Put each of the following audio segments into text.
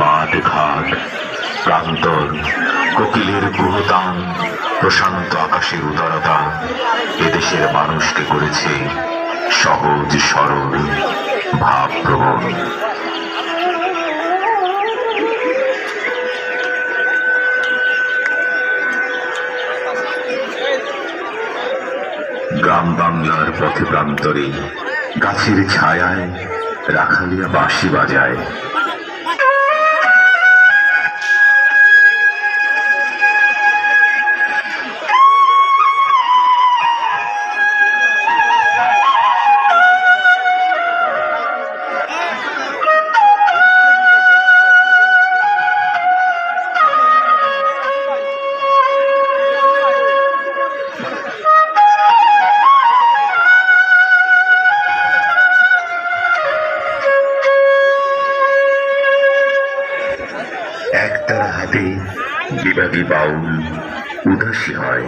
মাঠ ঘাট প্রান্তর কোকিলের কুহুতান প্রশান্ত আকাশের উদারতা এদেশের মানুষকে করেছে সহজ সরল ভাবপ্রবণ। গ্রাম বাংলার পথে প্রান্তরে গাছের ছায়ায় রাখালিয়া বাঁশি বাজায়। একতারা হাতে বিবাদী বাউল উদাসী হয়।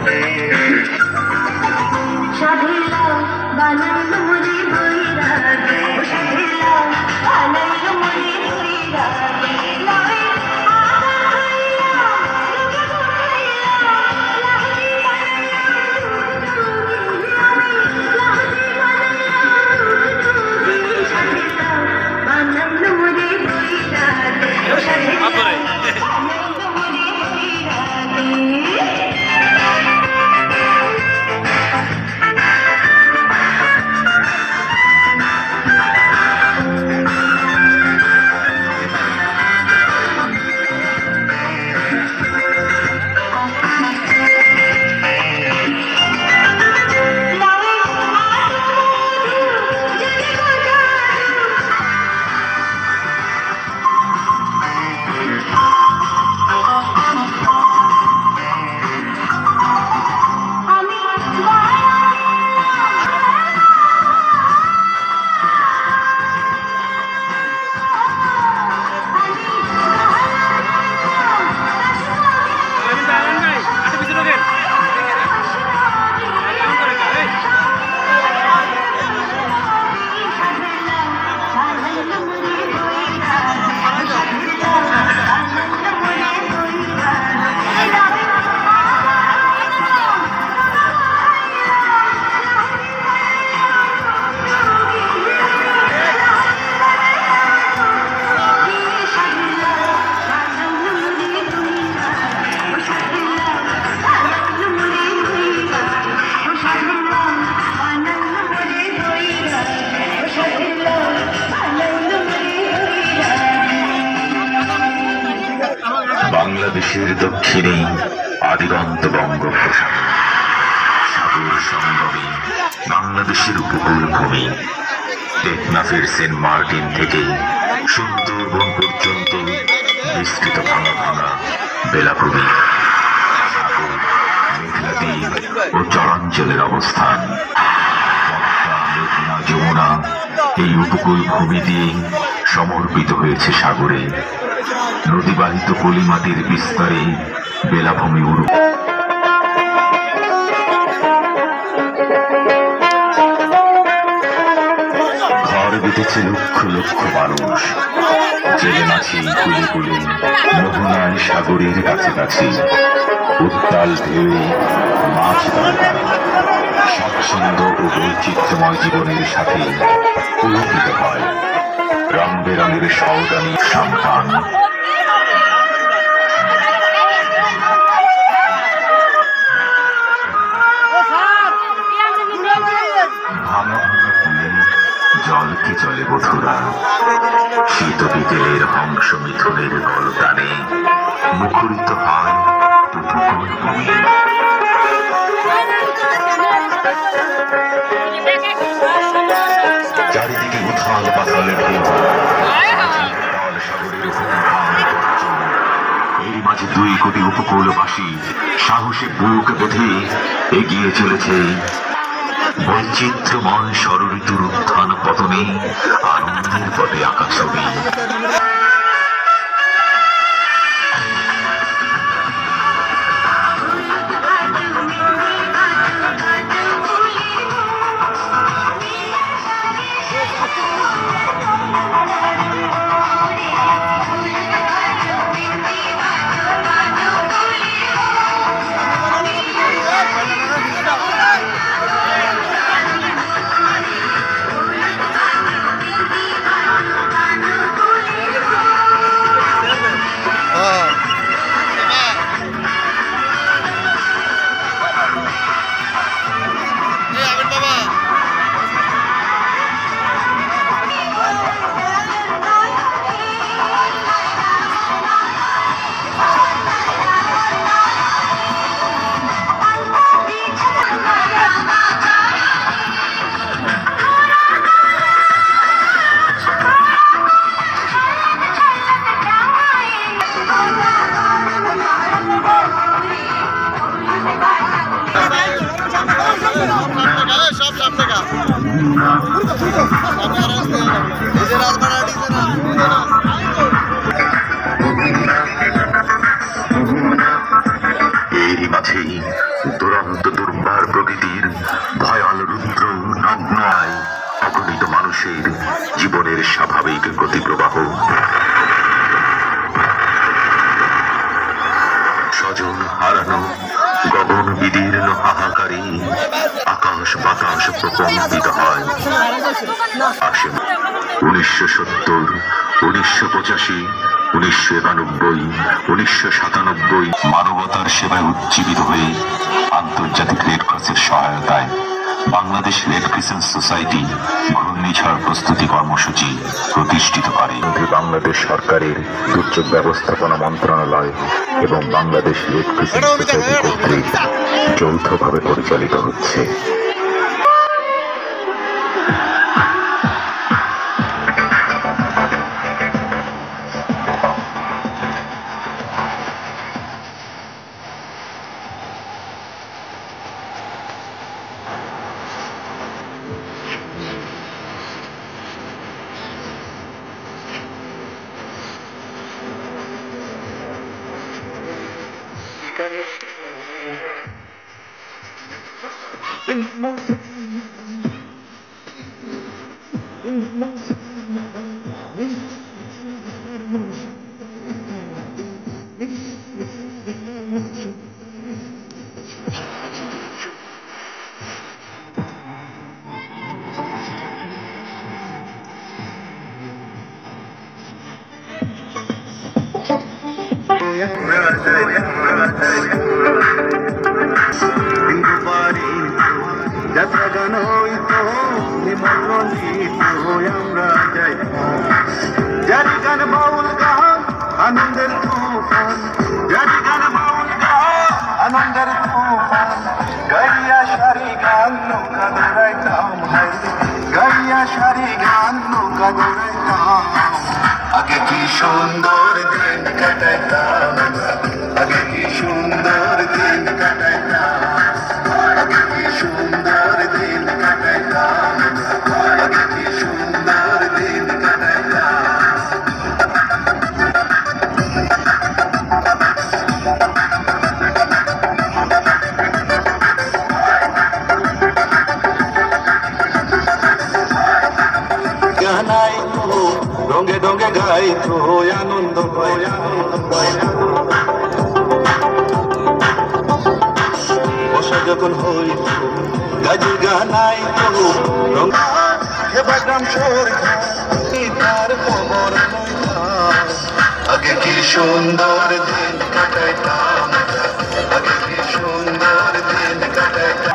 বাংলাদেশের দক্ষিণে আদিগন্ত বঙ্গোপসাগর, সাগর সঙ্গমে বাংলাদেশের উপকূল ভূমি, টেকনাফের সেন্ট মার্টিন থেকে সুন্দরবন পর্যন্ত বিস্তৃত ভাঙা ভাঙা বেলাভূমি, সাগর, মেঘনা দ্বীপ ও চরাঞ্চলের অবস্থান। পদ্মা, মেঘনা, যমুনা এই উপকূল ভূমি দিয়ে সমর্পিত হয়েছে সাগরে। নদীবাহিত পলিমাটির বিস্তারে বেলাভূমি ঘর বেঁধেছে লক্ষ লক্ষ মানুষ, জেলে মাছি কুলে কুলে মোহনায় সাগরের কাছাকাছি। উত্তাল ঢেউয়ে মাছ ধরা স্বাচ্ছন্দ্য ও বৈচিত্র্যময় জীবনের সাথে পুলকিত হয় রং বেরঙের সওদানি সাম্পান। ভাঙা ভাঙা পুলে জলকে চলে বধুরা, শীত বিকেলের হংস মিথুনের গলতানে মুখরিত হয় উপকূল। কোটি উপকূলবাসী সাহসে বুক বেঁধে এগিয়ে চলেছে বৈচিত্র্যময় ষড়ঋতুর উত্থান পতনে আনন্দের পথে আঁকা ছবি। এরই মাঝেই দুরন্ত দুর্বার প্রকৃতির ভয়াল রুদ্র নগ্নায় অগণিত মানুষের জীবনের স্বাভাবিক গতিপ্রবাহ, স্বজন হারানো, গগন বিদীর্ণ হাহাকারে আকাশ বাতাস প্রকম্পিত হয়। আসে 1970, 1985, 1991, 1997 মানবতার সেবায় উজ্জীবিত হয়ে আন্তর্জাতিক রেড ক্রসের সহায়তায় বাংলাদেশ রেড ক্রিসেন্ট সোসাইটি ঘূর্ণিঝড় প্রস্তুতি কর্মসূচি প্রতিষ্ঠিত করে। বাংলাদেশ সরকারের দুর্যোগ ব্যবস্থাপনা মন্ত্রণালয় এবং বাংলাদেশ রেড ক্রিসেন্ট সোসাইটি কর্তৃক যৌথভাবে পরিচালিত হচ্ছে। যাত্রা গান হইতো নিমন্ত্রণিত আমরা যাই, জারি গান বাউল গান আনন্দের তুফান, জারি গান বাউল গান আনন্দের তুফান, গাইয়া সারি গান নৌকা দৌড়াইতাম হাই, গাইয়া সারি গান নৌকা দৌড়াইতাম। আগে কি সুন্দর দিন কাটাইতাম, আগে কি সুন্দর দিন কাটাইতাম, আগে কি সুন্দর দিন কাটাইতাম, আগে কি সুন্দর দিন কাটাইতাম। গানাই তো রঙে রঙে গাই তো আনন্দ পাই, আনন্দ পাই। বসা যখন হইত গাজের গানাই তো রঙ হেবাগ্রাম সর তার খবর লইতাম। আগে কি সুন্দর দিন কাটাইতাম, আগে কি সুন্দর দিন কাটাইতাম।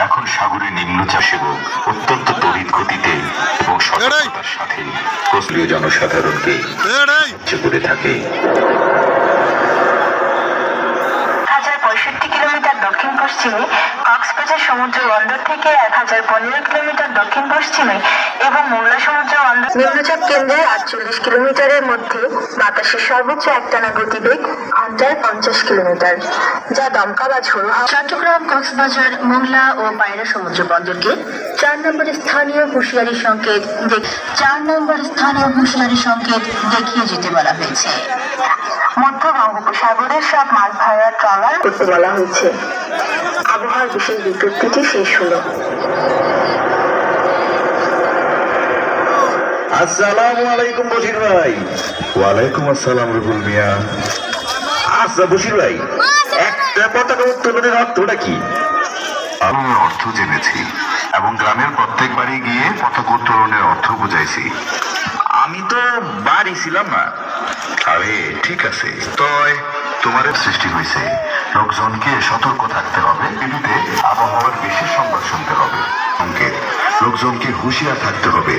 এখন সাগরের নিম্নচাপ এবং অত্যন্ত তড়িৎ গতিতে এবং সতর্কতার সাথে কোস্টীয় জনসাধারণকে সাহায্য করে থাকে। 1065 কিলোমিটার দক্ষিণ পশ্চিমে কক্সবাজার সমুদ্র বন্দর থেকে 1015 কিলোমিটার দক্ষিণ পশ্চিমে এবং মোংলা সমুদ্র বন্দর নিম্নচাপ কেন্দ্রে 48 কিলোমিটারের মধ্যে বাতাসের সর্বোচ্চ একটানা গতিবেগ ঘন্টায় 50 কিলোমিটার, যা দমকা বা ঝোড়ো হাওয়া। চট্টগ্রাম, কক্সবাজার, মোংলা ও পায়রা সমুদ্র বন্দরকে 4 নম্বর স্থানীয় হুঁশিয়ারি সংকেত দেখিয়ে যেতে বলা হয়েছে। মধ্য বঙ্গোপসাগরের সব মাছ ধরার ট্রলার করতে বলা হয়েছে। আবহাওয়ার বিশেষ বিজ্ঞপ্তিটি শেষ হলো। আসসালামু আলাইকুম বশির ভাই। ওয়ালাইকুম আসসালাম রুবুল মিয়া। আচ্ছা বশির ভাই, একটা পতাকা উত্তোলনের অর্থটা কি? আমি অর্থ জেনেছি এবং গ্রামের প্রত্যেক বাড়ি গিয়ে পতাকা উত্তোলনের অর্থ বুঝাইছি। আমি তো বাড়ি ছিলাম না। আরে ঠিক আছে, তয় তোমার সৃষ্টি হয়েছে, লোকজনকে সতর্ক থাকতে হবে। টিভিতে আবহাওয়ার বিশেষ সংবাদ শুনতে হবে। সংকেত, লোকজনকে হুঁশিয়ার থাকতে হবে,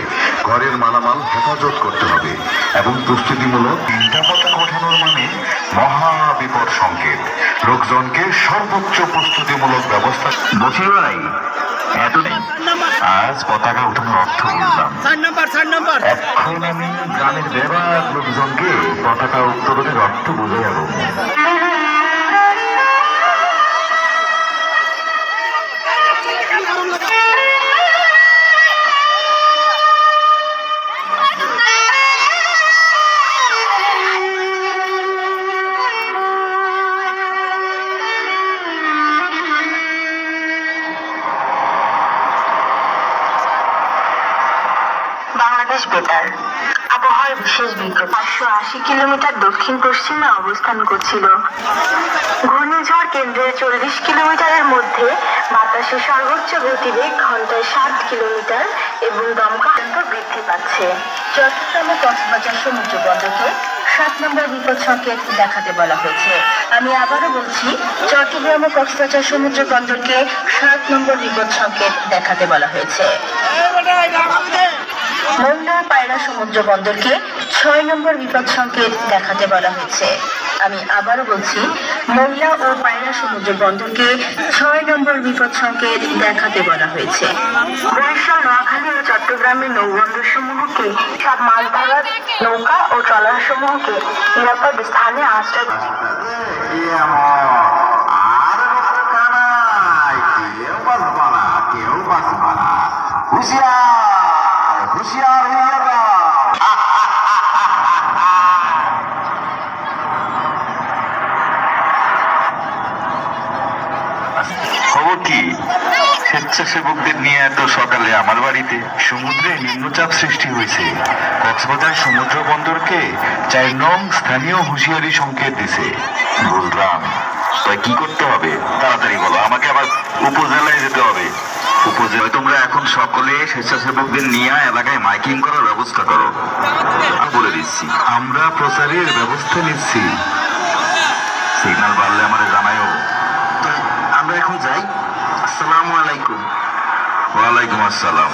ঘরের মালামাল হেফাজত করতে হবে এবং প্রস্তুতিমূলক 3টা পতাকা ওঠানোর মানে মহা বিপদ সংকেত। লোকজনকে সর্বোচ্চ প্রস্তুতিমূলক ব্যবস্থা। বশির ভাই, এতটাই। আজ পতাকা উঠানোর অর্থ বুঝলাম। এখন আমি গ্রামের বেবাক লোকজনকে পতাকা উত্তোলনের অর্থ বুঝে যাব। বাংলাদেশ বেতার আবহাওয়ার বিশেষ বিজ্ঞপ্তি। 580 কিলোমিটার দক্ষিণ পশ্চিমে অবস্থান করছিল। ঘূর্ণিঝড় কেন্দ্রের 40 কিলোমিটারের মধ্যে বাতাসের সর্বোচ্চ গতিবেগ ঘন্টায় 60 কিলোমিটার এবং দমকা বৃদ্ধি পাচ্ছে। চট্টগ্রাম ও কক্সবাজার সমুদ্র বন্দরকে 7 নম্বর বিপদ সংকেত দেখাতে বলা হয়েছে। আমি আবারও বলছি, চট্টগ্রাম ও কক্সবাজার সমুদ্র বন্দরকে 7 নম্বর বিপদ সংকেত দেখাতে বলা হয়েছে। মোংলা পায়রা সমুদ্র বন্দরকে 6 নম্বর বিপদ সংকেত দেখাতে বলা হয়েছে। আমি আবারও বলছি, মোংলা ও পায়রা সমুদ্র বন্দরকে 6 নম্বর বিপদ সংকেত দেখাতে বলা হয়েছে। বরিশাল, নোয়াখালী ও চট্টগ্রামের নৌবন্দর সমূহকে সব মাছ ধরার নৌকা ও ট্রলার সমূহকে নিরাপদ স্থানে আশ্রয় খবর কি? স্বেচ্ছাসেবকদের নিয়ে এত সকালে আমার বাড়িতে? সমুদ্রে নিম্নচাপ সৃষ্টি হয়েছে। কক্সবাজার সমুদ্র বন্দরকে 4 নং স্থানীয় হুঁশিয়ারি সংকেত দিছে। বুঝলাম, তাই কি করতে হবে তাড়াতাড়ি বলো, আমাকে আবার উপজেলায় যেতে হবে। উপজেলায় তোমরা এখন সকলে স্বেচ্ছাসেবকদের নিয়ে এলাকায় মাইকিং করার ব্যবস্থা করো। আমি বলে দিচ্ছি, আমরা প্রচারের ব্যবস্থা নিচ্ছি। সিগন্যাল বাড়লে আমাদের জানাইও। আমরা এখন যাই। আসসালামু আলাইকুম। ওয়ালাইকুম আসসালাম।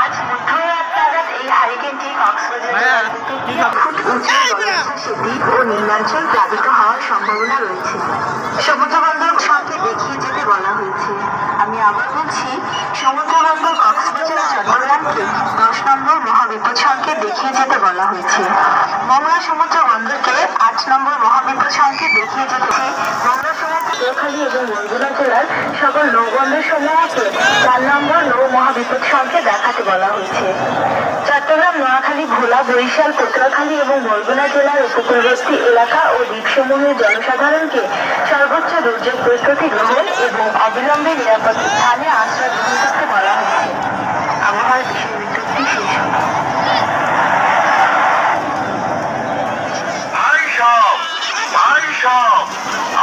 আজ মধ্যরাত নাগাদ এই হারিকেনটি কক্সবাজার ফুট উঁচু দ্বীপ ও নিম্নাঞ্চল প্লাবিত হওয়ার সম্ভাবনা রয়েছে। সমুদ্র বন্দর সঙ্গে দেখিয়ে যেতে বলা হয়েছে। আমি আবার বলছি, সমুদ্র বন্দর কক্সবাজার চট্টগ্রামকে 10 নম্বর মহাবিপদ সংকেত দেখিয়ে যেতে বলা হয়েছে। মোংলা সমুদ্র বন্দরকে 8 নম্বর মহাবিপদ সংকেত দেখিয়ে যেতে। মোংলা সমুদ্র পটুয়াখালী এবং বরগুনা জেলার সকল নৌবন্দর সমূহকে 4 নম্বর নৌ মহাবিপদ সংখ্যে দেখাতে বলা হয়েছে। চট্টগ্রাম, নোয়াখালী, ভোলা, বরিশাল, পটুয়াখালী এবং বরগুনা জেলার উপকূলবর্তী এলাকা ও দ্বীপসমূহের জনসাধারণকে সর্বোচ্চ দুর্যোগ প্রস্তুতি গ্রহণ এবং অবিলম্বে নিরাপদ স্থানে আশ্রয় গ্রহণ করতে বলা হয়েছে। আবহাওয়ার বিষয় বিজ্ঞপ্তি শেষ হলো।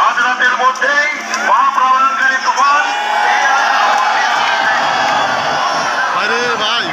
আজ রাতের মধ্যেই মহাপ্রলয়ঙ্কারী তুফান আরে ভাই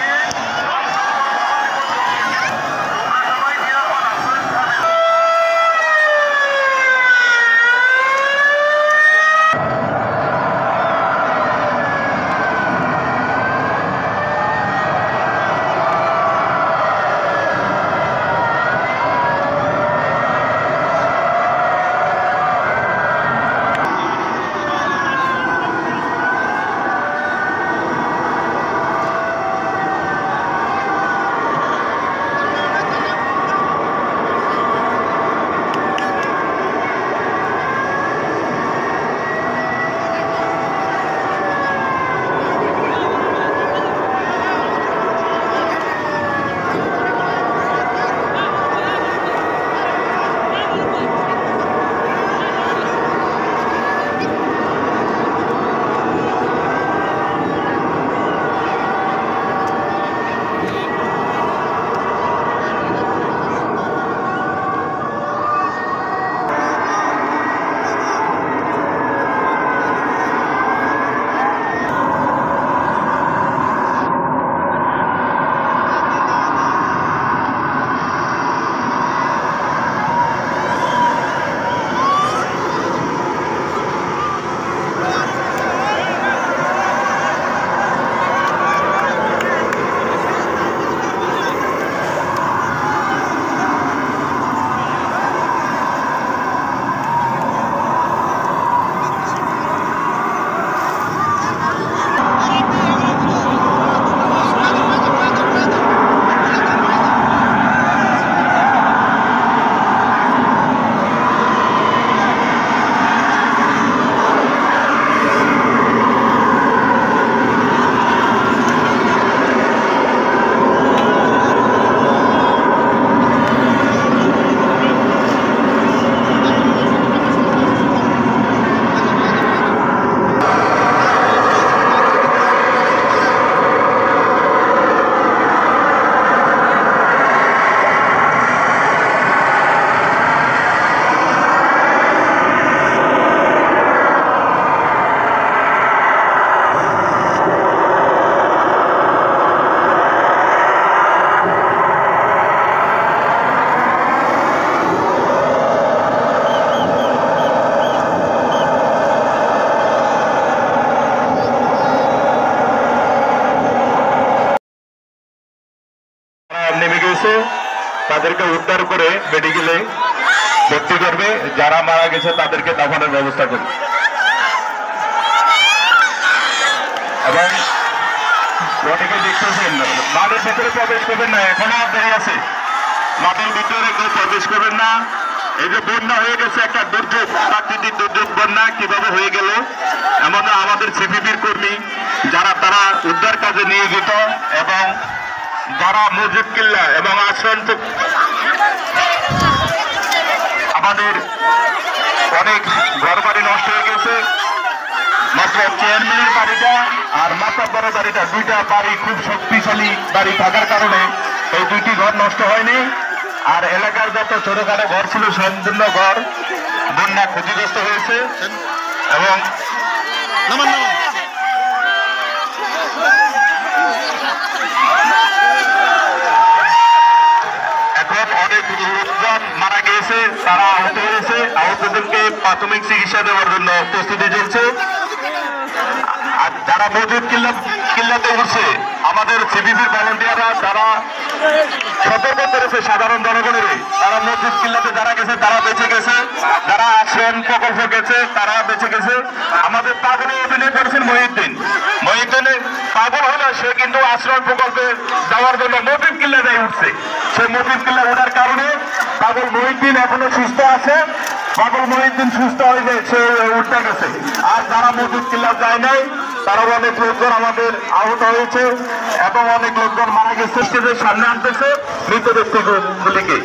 নেমে গেছে, তাদেরকে উদ্ধার করে মেডিকেলে ভর্তি করবে, যারা মারা গেছে তাদেরকে দাফনের ব্যবস্থা করবে। এবং অনেকে দেখতেছেন মাঠের ভিতরে প্রবেশ করবেন না, এখনো দেরি আছে, মাঠের ভিতরে কেউ প্রবেশ করবেন না। এই যে বন্যা হয়ে গেছে, একটা দুর্যোগ, প্রাকৃতিক দুর্যোগ বন্যা কিভাবে হয়ে গেল, এমন আমাদের সিপিবির কর্মী যারা তারা উদ্ধার কাজে নিয়োজিত এবং যারা মসজিদ কিল্লা এবং আশ্রয় আমাদের অনেক ঘর বাড়ি নষ্ট হয়ে গেছে। মাত্র চেয়ারম্যানের বাড়িটা আর মাতাব্বরের বাড়িটা, দুইটা বাড়ি খুব শক্তিশালী বাড়ি থাকার কারণে এই দুইটি ঘর নষ্ট হয়নি। আর এলাকার যত ছোটখাটো ঘর ছিল সম্পূর্ণ ঘর বন্যা ক্ষতিগ্রস্ত হয়েছে। এবং এখন অনেক লোকজন মারা গিয়েছে, তারা আহত হয়েছে, আহতদেরকে প্রাথমিক চিকিৎসা দেওয়ার জন্য প্রস্তুতি চলছে। আর যারা মজুদ কিল্লাতে উঠছে, আমাদের সিপিবির ভলান্টিয়াররা যারা সতর্ক করেছে সাধারণ জনগণের, তারা মসজিদ কিল্লাতে যারা গেছে তারা বেঁচে গেছে, যারা আশ্রয়ণ প্রকল্প গেছে তারা বেঁচে গেছে। আমাদের পাগলে অভিনয় করেছেন মহিউদ্দিন পাগল হলে সে কিন্তু আশ্রয়ণ প্রকল্পে যাওয়ার জন্য মসজিদ কিল্লায় উঠছে। সে মসজিদ কিল্লা ওঠার কারণে পাগল মহিউদ্দিন এখনো সুস্থ আছে। পাগল মহিউদ্দিন দিন সুস্থ হয়ে যায়, সে উঠে গেছে। আর যারা মজুদ কিল্লা যায় নাই, তারা অনেক লোকজন আমাদের আহত হয়েছে এবং অনেক লোকজন মারা গেছে। স্টেজের সামনে আনতেছে মৃত ব্যক্তিগুলিকে,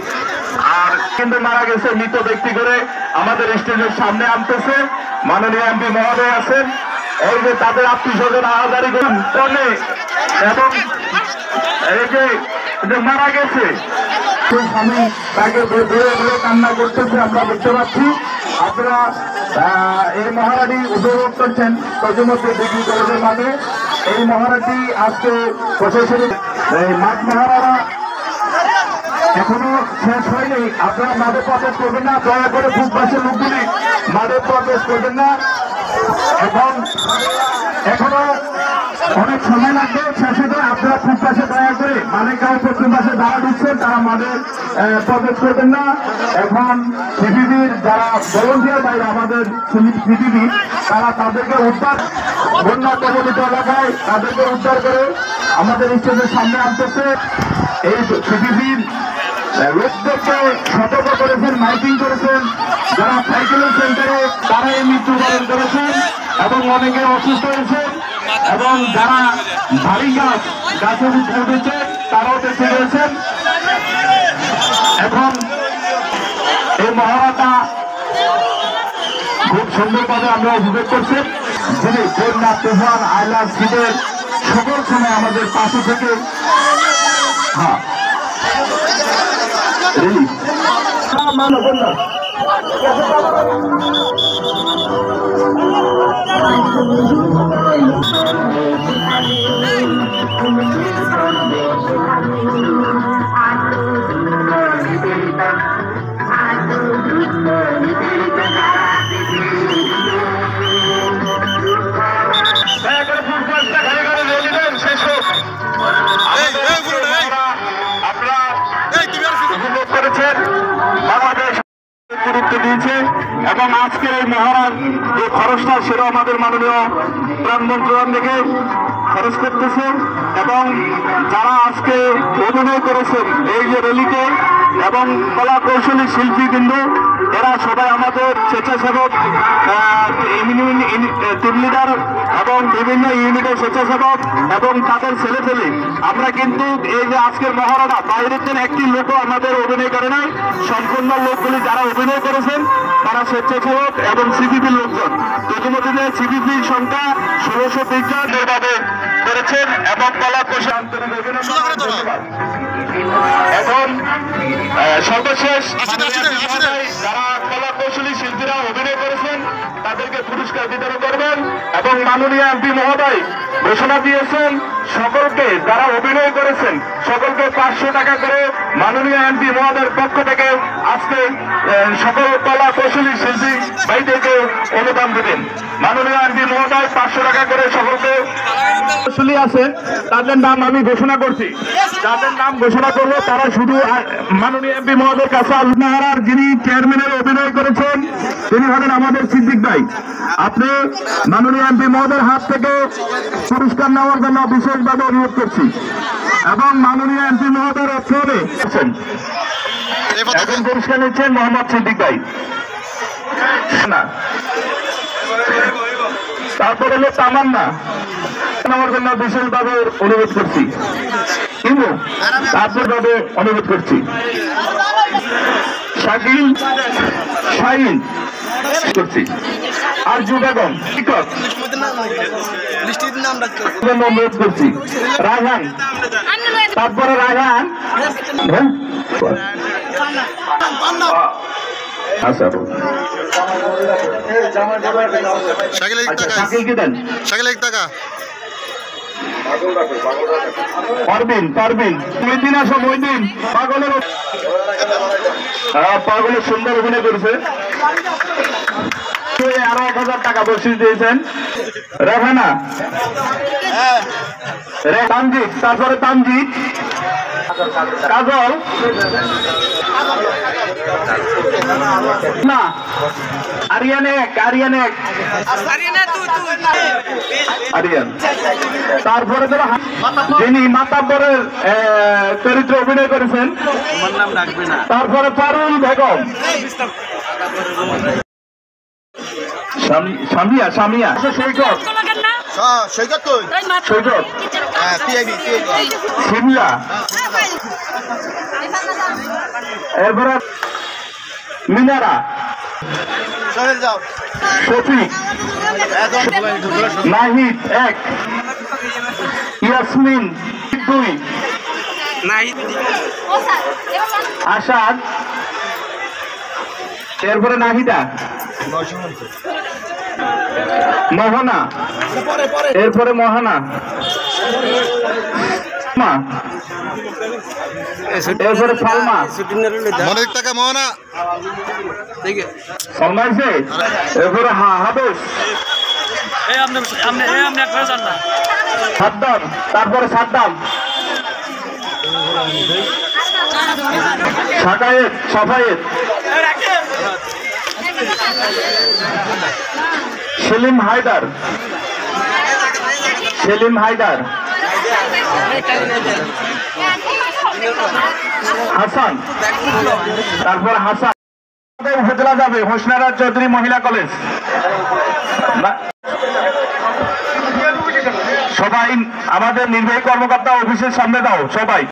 আর কিন্তু মারা গেছে মৃত ব্যক্তি করে আমাদের স্টেজের সামনে আনতেছে। মাননীয় এমপি মহোদয় আছেন, এই যে তাদের আত্মীয় স্বজন আহাজারি করে এবং এই যে মারা গেছে স্বামী তাকে ধরে ধরে কান্না করতেছে, আমরা দেখতে পাচ্ছি। আপনারা এই মহারাটি উপভোগ করছেন প্রতিমধ্যে ডিগ্রি কলেজের মাঠে। এই মহারাটি আজকে প্রশাসনিক মাঠ মহারারা এখনো শেষ হয়নি। আপনারা মাঠে প্রবেশ করবেন না, দয়া করে ফুটপাশের লোকগুলি মাঠে প্রবেশ করবেন না। এখনো অনেক সময় লাগবে শেষে। আপনারা ফুটপাশে দয়া করে মানে কাউ পশ্চিম পাশে যারা ঢুকছেন তারা মাঠে প্রবেশ করবেন না। এখন সিপিবির যারা ভলেন্টিয়ার বাইরে আমাদের সিপিবি, তারা তাদেরকে উদ্ধার, বন্যা কবলিত এলাকায় তাদেরকে উদ্ধার করে আমাদের স্টেজের সামনে আনতেছে। এই সিপিবির লোকদেরকে সতর্ক করেছেন, মাইকিং করেছেন। যারা সাইকেলের সেন্টারে তারা এই মৃত্যুবরণ করেছেন এবং অনেকে অসুস্থ হয়েছে, এবং যারা ভারী গাছে উঠেছে তারাও বেঁচে গেছেন। এখন এই মহারাটা খুব সুন্দরভাবে আমরা উপভোগ করছি, যিনি বন্যা, তুফান, আয়লা, শীতের সকল সময় আমাদের পাশে থেকে বাংলাদেশ গুরুত্ব দিয়েছে এবং আজকের এই মহারাজ যে খরচটা সেটা আমাদের মাননীয় প্রধানমন্ত্রী থেকে খরচ করতেছে। এবং যারা আজকে অভিনয় করেছেন এই যে র্যালিতে এবং কলা কৌশলী শিল্পী, কিন্তু এরা সবাই আমাদের স্বেচ্ছাসেবক, টিম লিডার এবং বিভিন্ন ইউনিটের স্বেচ্ছাসেবক এবং তাদের ছেলেপেলে। আমরা কিন্তু এই যে আজকের মহারাজা বাইরের দিন একটি লোকও আমাদের অভিনয় করে নাই। সম্পূর্ণ লোকগুলি যারা অভিনয় করেছেন তারা স্বেচ্ছাসেবক এবং সিপিপির লোকজন। প্রথমদিনে সিপিপির সংখ্যা 1620 জন এভাবে করেছেন এবং কলা কৌশল আন্তরিক অভিনন্দন। এখন সর্বশেষ যারা কলা কৌশলী শিল্পীরা অভিনয় করেছেন তাদেরকে পুরস্কার বিতরণ করবেন এবং মাননীয় এমপি মহোদয় ঘোষণা দিয়েছেন সকলকে যারা অভিনয় করেছেন সকলকে 500 টাকা করে মাননীয় এমপি মহোদয়ের পক্ষ থেকে আজকে সকল কলা কৌশলী শিল্পী ভাইদেরকে অনুদান দেবেন। মাননীয় এমপি মহোদয় 500 টাকা করে সকলকে কৌশলী আছে তাদের নাম আমি ঘোষণা করছি। যাদের নাম ঘোষণা করবো তারা শুধু মাননীয় এমপি মহোদয়ের কাছে আলমাহারার যিনি চেয়ারম্যানের অভিনয় করেছেন তিনি হলেন আমাদের সিদ্দিক ভাই। আপনি মাননীয় এমপি মহোদয়ের হাত থেকে পুরস্কার নেওয়ার জন্য বিশেষভাবে অনুরোধ করছি এবং মাননীয় এমপি মহোদয়ের অর্থে এখন পুরস্কার নিচ্ছেন মোহাম্মদ সিদ্দিক ভাই। না, তারপরে হলো তামান্না নেওয়ার জন্য বিশেষভাবে অনুরোধ করছি, কিন্তু তারপর ভাবে অনুরোধ করছি। শাকিল শাহিন করছি আর যুগাগম শিক্ষক অনুরোধ করছি। রায়হান, তারপরে রায়হান আচ্ছা শাকিল কি দেন? শাকিল 1 টাকা। পারবিন মইদিন আসো, মইদিন পাগলের সুন্দর অভিনয় করেছে, আরো 1000 টাকা বকশিশ দিয়েছেন। রেহানা, তানজিৎ, তারপরে তানজিৎ, কাজল না, আরিয়ান, তারপরে যিনি মাতাব্বরের চরিত্রে অভিনয় করেছেন, তারপরে পারুল বেগম। সামিয়া সামিয়া সৈকত সৈকত কই সৈকত পিআইবি সিমলা এরপরে মিনারা সোহেল যাও শফিক নাহিদ 1 ইয়াসমিন 2 আসাদ এরপরে নাহিদা মোহনা এরপরে মোহনা এরপরে সালমা মনে টাকা মোহনা সালমা আছে এরপরে হাবেশ সাদ্দাম তারপরে সাদ্দাম সাকায়েত সাফায়েত সেলিম হায়দার হাসান তারপর হাসান উপজেলা যাবে হোসনারা চৌধুরী মহিলা কলেজ সবাই আমাদের নির্বাহী কর্মকর্তা অফিসের সামনে দাও সবাই।